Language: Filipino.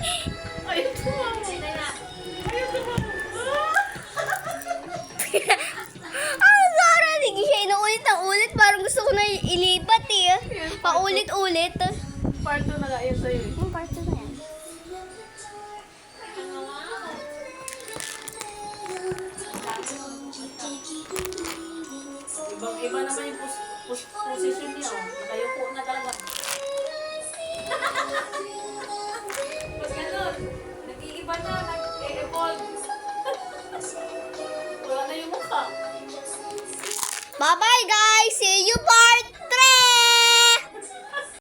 Ayaw tumawa. Ayaw tumawa. Zara, hindi siya inuulit na ulit. Parang gusto ko na ilipat eh. Paulit-ulit. Part 2 na nga yan sa'yo eh. Ang part 2 na yan. Ibang-iba naman yung position niya. Oh. Nakayuko na talaga. Pag ganun, nag-iiba na, nag-e-evolve. Wala na yung mukha. Bye-bye guys! See you part